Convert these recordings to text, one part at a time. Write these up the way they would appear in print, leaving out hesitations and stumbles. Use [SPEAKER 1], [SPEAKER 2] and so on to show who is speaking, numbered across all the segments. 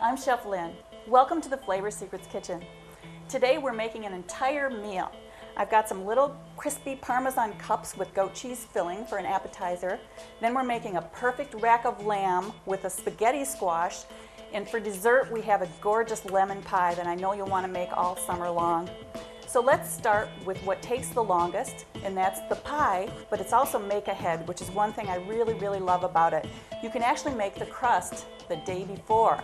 [SPEAKER 1] I'm Chef Lynn. Welcome to the Flavor Secrets Kitchen. Today we're making an entire meal. I've got some little crispy Parmesan cups with goat cheese filling for an appetizer. Then we're making a perfect rack of lamb with a spaghetti squash. And for dessert we have a gorgeous lemon pie that I know you'll want to make all summer long. So let's start with what takes the longest, and that's the pie, but it's also make ahead, which is one thing I really love about it. You can actually make the crust the day before.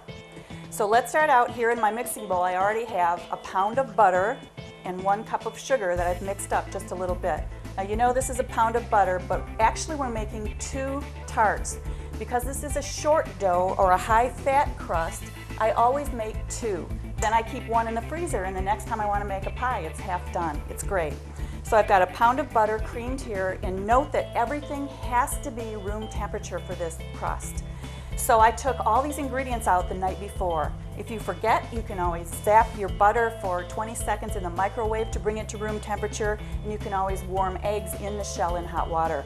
[SPEAKER 1] So let's start out here in my mixing bowl. I already have a pound of butter and 1 cup of sugar that I've mixed up just a little bit. Now you know this is a pound of butter, but actually we're making 2 tarts. Because this is a short dough or a high-fat crust, I always make 2. Then I keep 1 in the freezer, and the next time I want to make a pie, it's half done. It's great. So I've got a pound of butter creamed here, and note that everything has to be room temperature for this crust. So I took all these ingredients out the night before. If you forget, you can always zap your butter for 20 seconds in the microwave to bring it to room temperature, and you can always warm eggs in the shell in hot water.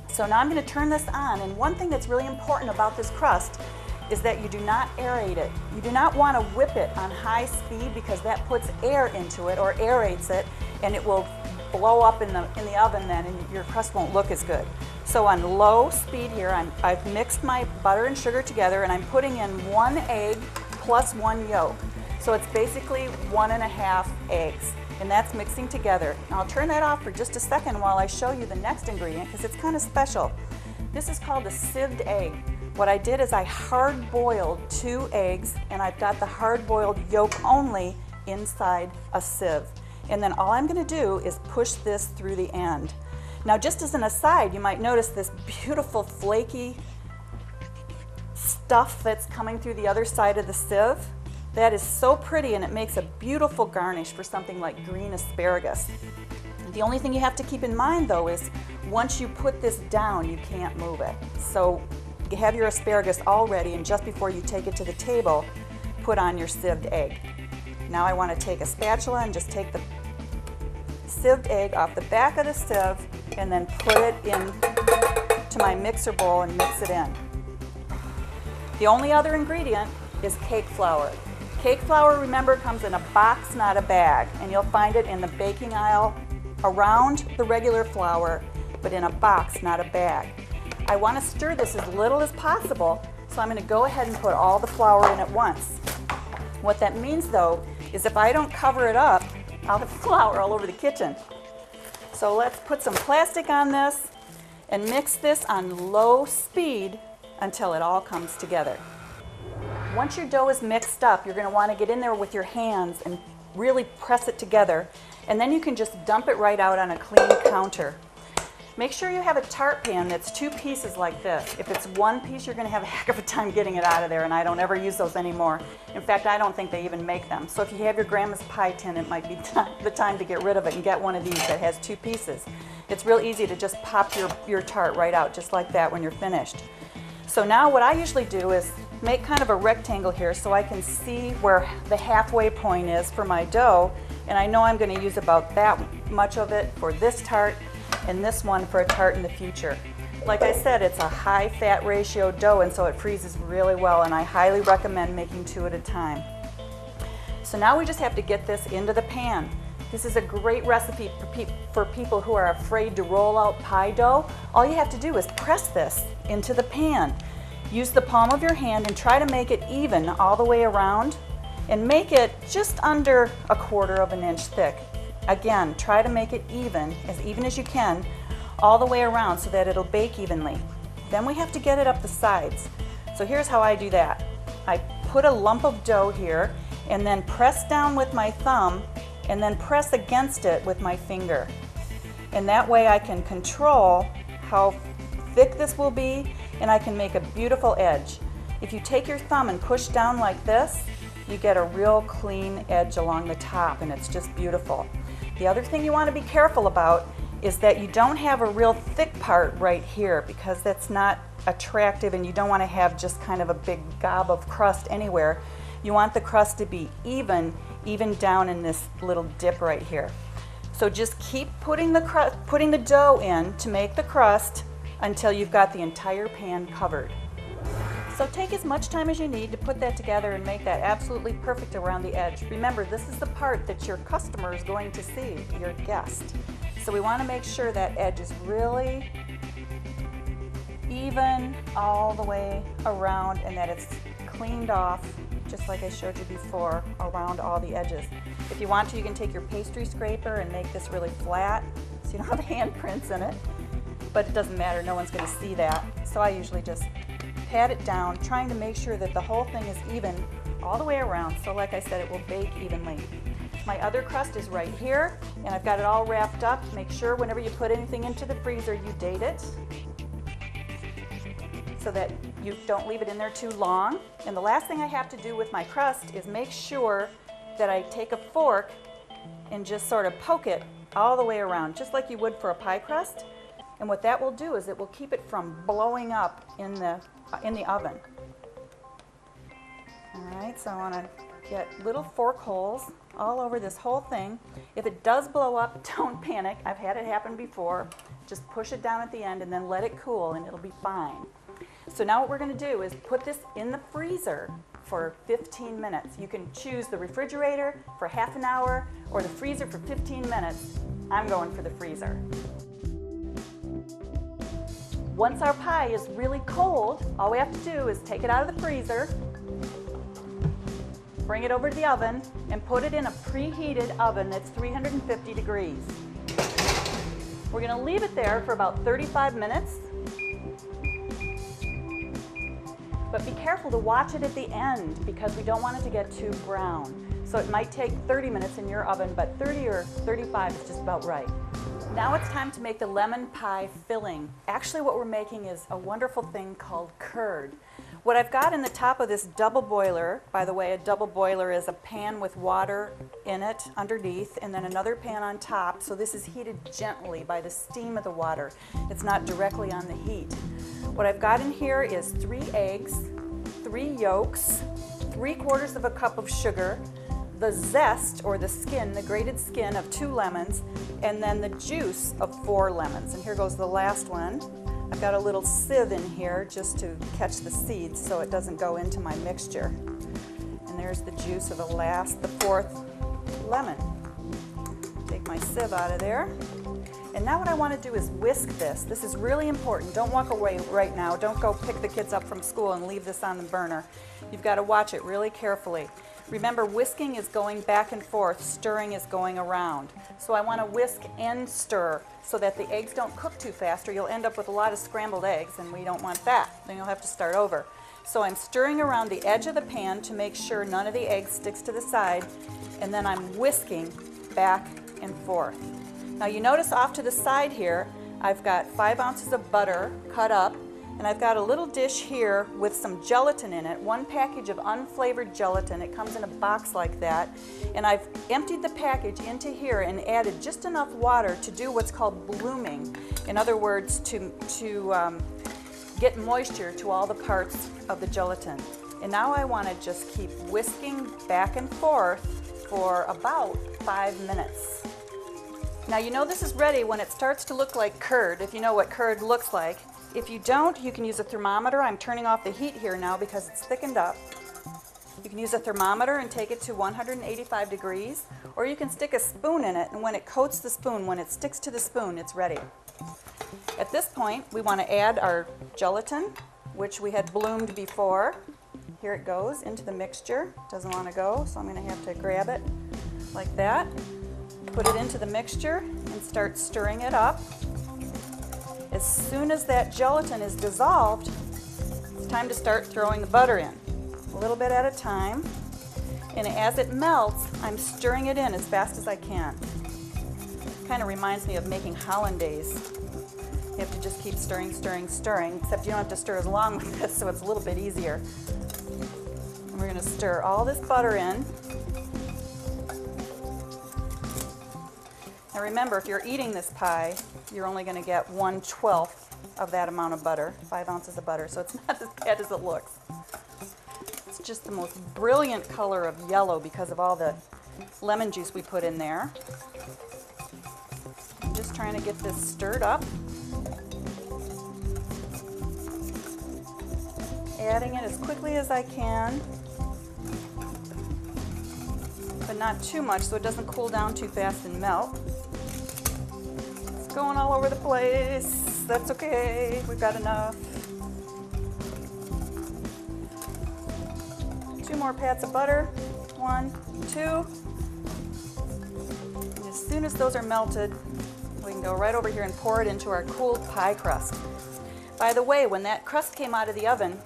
[SPEAKER 1] So now I'm going to turn this on, and one thing that's really important about this crust is that you do not aerate it. You do not want to whip it on high speed because that puts air into it or aerates it, and it will blow up in the oven then, and your crust won't look as good. So on low speed here, I've mixed my butter and sugar together, and I'm putting in 1 egg plus 1 yolk. So it's basically 1.5 eggs, and that's mixing together. Now I'll turn that off for just a second while I show you the next ingredient because it's kind of special. This is called a sieved egg. What I did is I hard-boiled 2 eggs, and I've got the hard-boiled yolk only inside a sieve. And then all I'm going to do is push this through the end. Now just as an aside, you might notice this beautiful flaky stuff that's coming through the other side of the sieve. That is so pretty, and it makes a beautiful garnish for something like green asparagus. The only thing you have to keep in mind though is once you put this down, you can't move it. So you have your asparagus all ready, and just before you take it to the table, put on your sieved egg. Now I want to take a spatula and just take the sieved egg off the back of the sieve and then put it in to my mixer bowl and mix it in. The only other ingredient is cake flour. Cake flour, remember, comes in a box, not a bag, and you'll find it in the baking aisle around the regular flour, but in a box, not a bag. I want to stir this as little as possible, so I'm going to go ahead and put all the flour in at once. What that means though is if I don't cover it up, I'll have flour all over the kitchen. So let's put some plastic on this and mix this on low speed until it all comes together. Once your dough is mixed up, you're going to want to get in there with your hands and really press it together, and then you can just dump it right out on a clean counter. Make sure you have a tart pan that's 2 pieces like this. If it's 1 piece, you're going to have a heck of a time getting it out of there, and I don't ever use those anymore. In fact, I don't think they even make them. So if you have your grandma's pie tin, it might be the time to get rid of it and get one of these that has 2 pieces. It's real easy to just pop your tart right out just like that when you're finished. So now what I usually do is make kind of a rectangle here so I can see where the halfway point is for my dough, and I know I'm going to use about that much of it for this tart and this one for a tart in the future. Like I said, it's a high fat ratio dough, and so it freezes really well, and I highly recommend making 2 at a time. So now we just have to get this into the pan. This is a great recipe for people who are afraid to roll out pie dough. All you have to do is press this into the pan. Use the palm of your hand and try to make it even all the way around, and make it just under 1/4 inch thick. Again, try to make it even as you can all the way around so that it'll bake evenly. Then we have to get it up the sides. So here's how I do that. I put a lump of dough here and then press down with my thumb and then press against it with my finger. And that way I can control how thick this will be, and I can make a beautiful edge. If you take your thumb and push down like this, you get a real clean edge along the top, and it's just beautiful. The other thing you want to be careful about is that you don't have a real thick part right here, because that's not attractive, and you don't want to have just kind of a big gob of crust anywhere. You want the crust to be even down in this little dip right here. So just keep putting the dough in to make the crust until you've got the entire pan covered. So take as much time as you need to put that together and make that absolutely perfect around the edge. Remember, this is the part that your customer is going to see, your guest. So we want to make sure that edge is really even all the way around and that it's cleaned off, just like I showed you before, around all the edges. If you want to, you can take your pastry scraper and make this really flat so you don't have handprints in it, but it doesn't matter, no one's going to see that. So I usually just pat it down, trying to make sure that the whole thing is even all the way around, so like I said, it will bake evenly. My other crust is right here, and I've got it all wrapped up. Make sure whenever you put anything into the freezer, you date it so that you don't leave it in there too long. And the last thing I have to do with my crust is make sure that I take a fork and just sort of poke it all the way around, just like you would for a pie crust. And what that will do is it will keep it from blowing up in the oven. All right, so I want to get little fork holes all over this whole thing. If it does blow up, don't panic. I've had it happen before. Just push it down at the end and then let it cool and it'll be fine. So now what we're going to do is put this in the freezer for 15 minutes. You can choose the refrigerator for half an hour or the freezer for 15 minutes. I'm going for the freezer. Once our pie is really cold, all we have to do is take it out of the freezer, bring it over to the oven, and put it in a preheated oven that's 350 degrees. We're going to leave it there for about 35 minutes. But be careful to watch it at the end because we don't want it to get too brown. So it might take 30 minutes in your oven, but 30 or 35 is just about right. Now it's time to make the lemon pie filling. Actually, what we're making is a wonderful thing called curd. What I've got in the top of this double boiler, by the way, a double boiler is a pan with water in it underneath and then another pan on top. So this is heated gently by the steam of the water. It's not directly on the heat. What I've got in here is 3 eggs, 3 yolks, 3/4 of a cup of sugar, the zest or the skin, the grated skin of 2 lemons, and then the juice of 4 lemons. And here goes the last one. I've got a little sieve in here just to catch the seeds so it doesn't go into my mixture. And there's the juice of the 4th lemon. Take my sieve out of there. And now what I want to do is whisk this. This is really important. Don't walk away right now. Don't go pick the kids up from school and leave this on the burner. You've got to watch it really carefully. Remember, whisking is going back and forth, stirring is going around. So I want to whisk and stir so that the eggs don't cook too fast or you'll end up with a lot of scrambled eggs and we don't want that. Then you'll have to start over. So I'm stirring around the edge of the pan to make sure none of the eggs sticks to the side, and then I'm whisking back and forth. Now you notice off to the side here, I've got 5 ounces of butter cut up, and I've got a little dish here with some gelatin in it, 1 package of unflavored gelatin. It comes in a box like that. And I've emptied the package into here and added just enough water to do what's called blooming. In other words, to get moisture to all the parts of the gelatin. And now I want to just keep whisking back and forth for about 5 minutes. Now you know this is ready when it starts to look like curd, if you know what curd looks like. If you don't, you can use a thermometer. I'm turning off the heat here now because it's thickened up. You can use a thermometer and take it to 185 degrees, or you can stick a spoon in it, and when it coats the spoon, when it sticks to the spoon, it's ready. At this point, we want to add our gelatin, which we had bloomed before. Here it goes into the mixture. Doesn't want to go, so I'm going to have to grab it like that. Put it into the mixture and start stirring it up. As soon as that gelatin is dissolved, it's time to start throwing the butter in, a little bit at a time. And as it melts, I'm stirring it in as fast as I can. Kind of reminds me of making hollandaise. You have to just keep stirring, stirring, stirring, except you don't have to stir as long with this, so it's a little bit easier. And we're going to stir all this butter in. Now remember, if you're eating this pie, you're only going to get 1/12 of that amount of butter, 5 ounces of butter, so it's not as bad as it looks. It's just the most brilliant color of yellow because of all the lemon juice we put in there. I'm just trying to get this stirred up. Adding it as quickly as I can, but not too much so it doesn't cool down too fast and melt. It's going all over the place. That's okay, we've got enough. 2 more pats of butter. 1, 2. And as soon as those are melted, we can go right over here and pour it into our cooled pie crust. By the way, when that crust came out of the oven,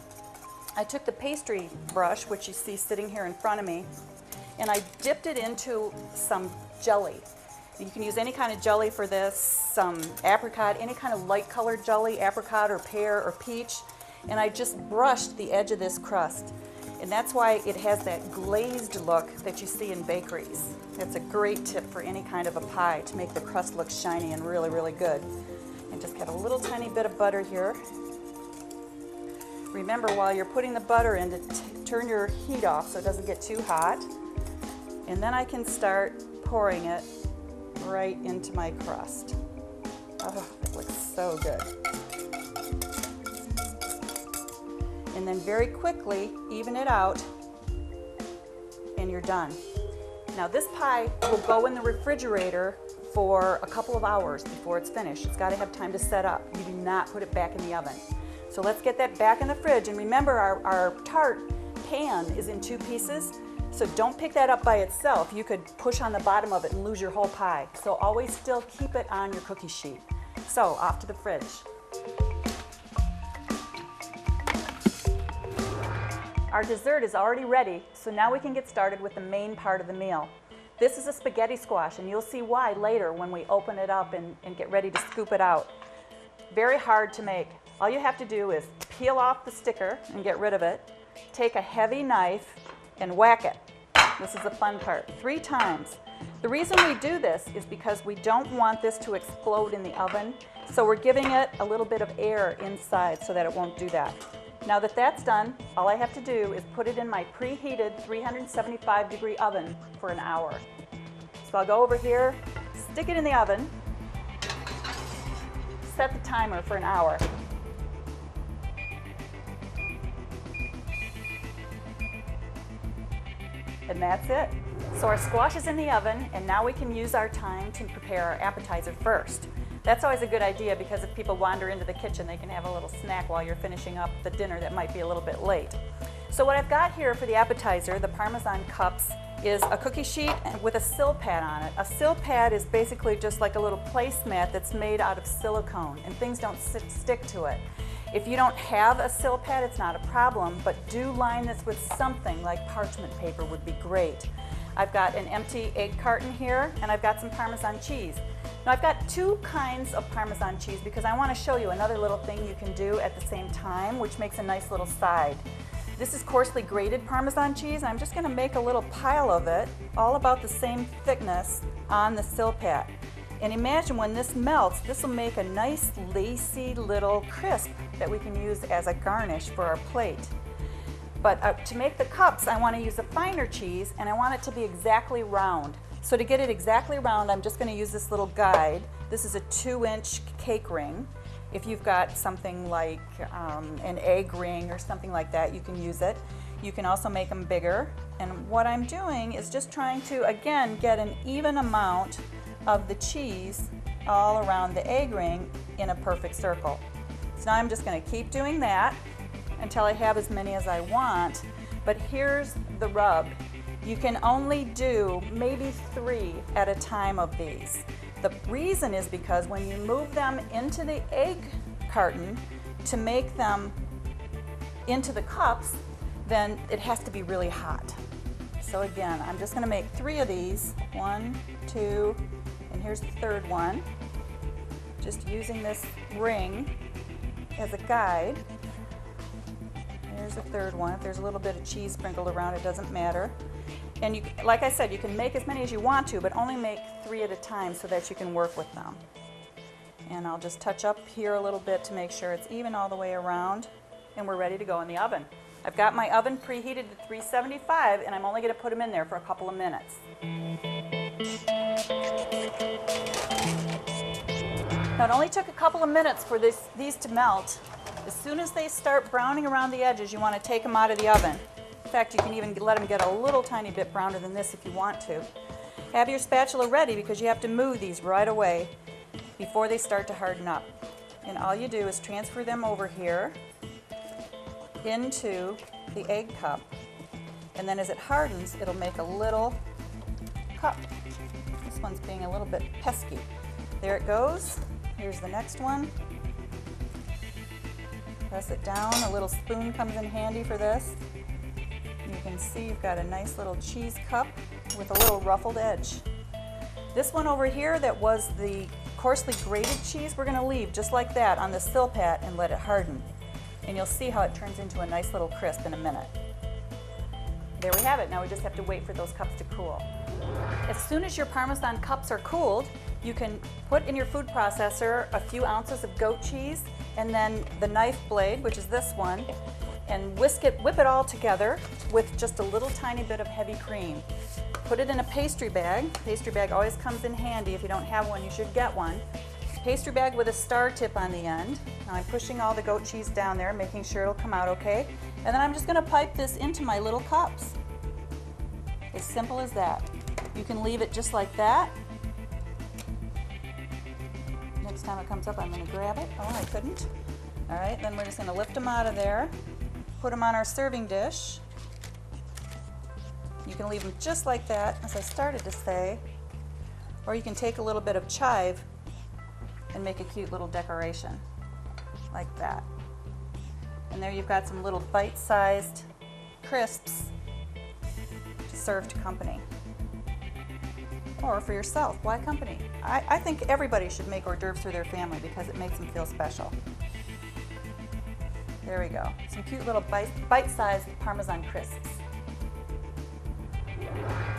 [SPEAKER 1] I took the pastry brush, which you see sitting here in front of me, and I dipped it into some jelly. You can use any kind of jelly for this, some apricot, any kind of light colored jelly, apricot or pear or peach, and I just brushed the edge of this crust. And that's why it has that glazed look that you see in bakeries. It's a great tip for any kind of a pie to make the crust look shiny and really, really good. And just get a little tiny bit of butter here. Remember, while you're putting the butter in, to turn your heat off so it doesn't get too hot. And then I can start pouring it right into my crust. Oh, it looks so good. And then very quickly even it out, and you're done. Now this pie will go in the refrigerator for a couple of hours before it's finished. It's got to have time to set up. You do not put it back in the oven. So let's get that back in the fridge. And remember, our tart pan is in 2 pieces, so don't pick that up by itself. You could push on the bottom of it and lose your whole pie. So always still keep it on your cookie sheet. So off to the fridge. Our dessert is already ready, so now we can get started with the main part of the meal. This is a spaghetti squash, and you'll see why later when we open it up and get ready to scoop it out. Very hard to make. All you have to do is peel off the sticker and get rid of it, take a heavy knife and whack it. This is the fun part, 3 times. The reason we do this is because we don't want this to explode in the oven, so we're giving it a little bit of air inside so that it won't do that. Now that that's done, all I have to do is put it in my preheated 375-degree oven for an hour. So I'll go over here, stick it in the oven, set the timer for an hour. And that's it. So our squash is in the oven, and now we can use our time to prepare our appetizer first. That's always a good idea because if people wander into the kitchen, they can have a little snack while you're finishing up the dinner that might be a little bit late. So what I've got here for the appetizer, the Parmesan cups, is a cookie sheet with a sill pad on it. A sill pad is basically just like a little placemat that's made out of silicone, and things don't stick to it. If you don't have a sill pad, it's not a problem, but do line this with something like parchment paper would be great. I've got an empty egg carton here, and I've got some Parmesan cheese. Now I've got 2 kinds of Parmesan cheese because I want to show you another little thing you can do at the same time, which makes a nice little side. This is coarsely grated Parmesan cheese, and I'm just going to make a little pile of it, all about the same thickness, on the sill pad. And imagine when this melts, this will make a nice lacy little crisp that we can use as a garnish for our plate. But to make the cups, I want to use a finer cheese, and I want it to be exactly round. So to get it exactly round, I'm just going to use this little guide. This is a 2-inch cake ring. If you've got something like an egg ring or something like that, you can use it. You can also make them bigger. And what I'm doing is just trying to, again, get an even amount of the cheese all around the egg ring in a perfect circle. So now I'm just going to keep doing that until I have as many as I want. But here's the rub. You can only do maybe 3 at a time of these. The reason is because when you move them into the egg carton to make them into the cups, then it has to be really hot. So again, I'm just going to make 3 of these. 1, 2, and here's the 3rd one. Just using this ring as a guide. Here's the 3rd one. If there's a little bit of cheese sprinkled around, it doesn't matter. And you, like I said, you can make as many as you want to, but only make 3 at a time so that you can work with them. And I'll just touch up here a little bit to make sure it's even all the way around, and we're ready to go in the oven. I've got my oven preheated to 375, and I'm only going to put them in there for a couple of minutes. Now it only took a couple of minutes for these to melt, As soon as they start browning around the edges, you want to take them out of the oven. In fact, you can even let them get a little tiny bit browner than this if you want to. Have your spatula ready because you have to move these right away before they start to harden up. And all you do is transfer them over here into the egg cup. And then as it hardens, it'll make a little cup. This one's being a little bit pesky. There it goes. Here's the next one. Press it down. A little spoon comes in handy for this. You can see you've got a nice little cheese cup with a little ruffled edge. This one over here that was the coarsely grated cheese, we're going to leave just like that on the Silpat and let it harden. And you'll see how it turns into a nice little crisp in a minute. There we have it. Now we just have to wait for those cups to cool. As soon as your Parmesan cups are cooled, you can put in your food processor a few ounces of goat cheese and then the knife blade, which is this one, and whip it all together with just a little tiny bit of heavy cream. Put it in a pastry bag. Pastry bag always comes in handy. If you don't have one, you should get one. Pastry bag with a star tip on the end. Now I'm pushing all the goat cheese down there, making sure it'll come out okay. And then I'm just going to pipe this into my little cups. As simple as that. You can leave it just like that. Next time it comes up, I'm going to grab it. Oh, I couldn't. All right, then we're just going to lift them out of there, put them on our serving dish. You can leave them just like that, as I started to say, or you can take a little bit of chive and make a cute little decoration, like that. And there you've got some little bite-sized crisps to serve to company. Or for yourself, why company? I think everybody should make hors d'oeuvres for their family because it makes them feel special. There we go. Some cute little bite-sized Parmesan crisps.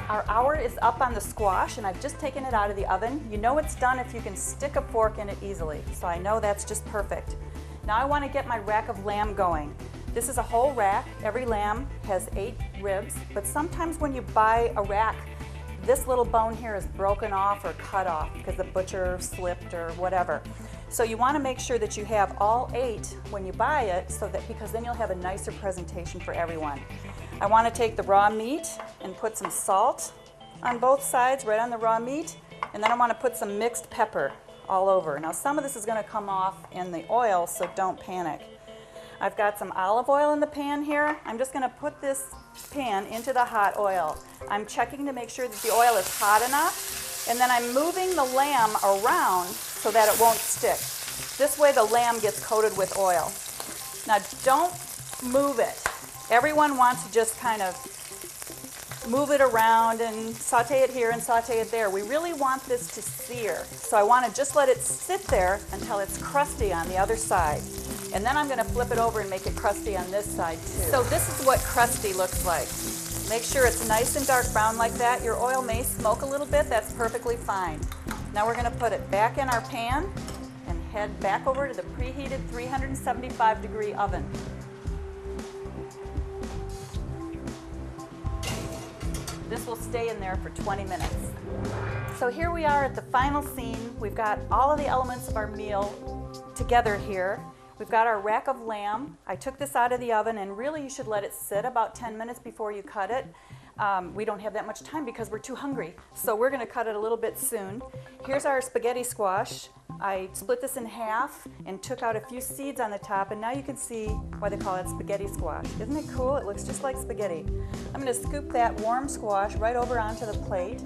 [SPEAKER 1] Our hour is up on the squash and I've just taken it out of the oven. You know it's done if you can stick a fork in it easily, so I know that's just perfect. Now I want to get my rack of lamb going. This is a whole rack. Every lamb has 8 ribs, but sometimes when you buy a rack, this little bone here is broken off or cut off because the butcher slipped or whatever. So you want to make sure that you have all 8 when you buy it, because then you'll have a nicer presentation for everyone. I want to take the raw meat and put some salt on both sides, right on the raw meat, and then I want to put some mixed pepper all over. Now some of this is going to come off in the oil, so don't panic. I've got some olive oil in the pan here. I'm just going to put this pan into the hot oil. I'm checking to make sure that the oil is hot enough, and then I'm moving the lamb around so that it won't stick. This way the lamb gets coated with oil. Now don't move it. Everyone wants to just kind of move it around and saute it here and saute it there. We really want this to sear, so I want to just let it sit there until it's crusty on the other side. And then I'm going to flip it over and make it crusty on this side too. So this is what crusty looks like. Make sure it's nice and dark brown like that. Your oil may smoke a little bit, that's perfectly fine. Now we're going to put it back in our pan and head back over to the preheated 375-degree oven. This will stay in there for 20 minutes. So here we are at the final scene. We've got all of the elements of our meal together here. We've got our rack of lamb. I took this out of the oven, and really you should let it sit about 10 minutes before you cut it. We don't have that much time because we're too hungry, so we're going to cut it a little bit soon. Here's our spaghetti squash. I split this in half and took out a few seeds on the top, and now you can see why they call it spaghetti squash. Isn't it cool? It looks just like spaghetti. I'm going to scoop that warm squash right over onto the plate.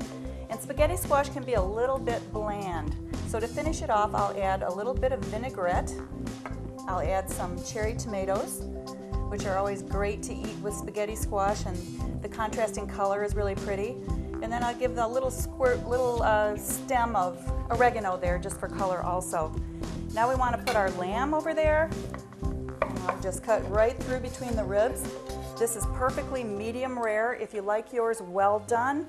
[SPEAKER 1] And spaghetti squash can be a little bit bland. So to finish it off, I'll add a little bit of vinaigrette. I'll add some cherry tomatoes, which are always great to eat with spaghetti squash, and the contrasting color is really pretty. And then I'll give a little stem of oregano there just for color also. Now we want to put our lamb over there. I'll just cut right through between the ribs. This is perfectly medium rare. If you like yours well done,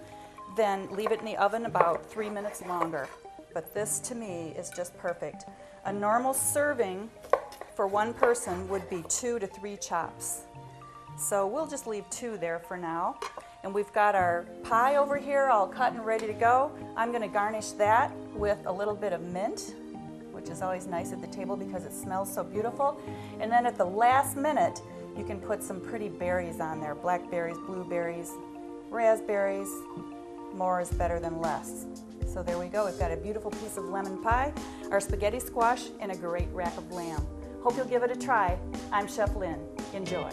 [SPEAKER 1] then leave it in the oven about 3 minutes longer. But this to me is just perfect. A normal serving for one person would be 2 to 3 chops. So we'll just leave 2 there for now. And we've got our pie over here all cut and ready to go. I'm going to garnish that with a little bit of mint. which is always nice at the table because it smells so beautiful. And then at the last minute, you can put some pretty berries on there, blackberries, blueberries, raspberries. More is better than less. So there we go, we've got a beautiful piece of lemon pie, our spaghetti squash, and a great rack of lamb. Hope you'll give it a try. I'm Chef Lynn. Enjoy.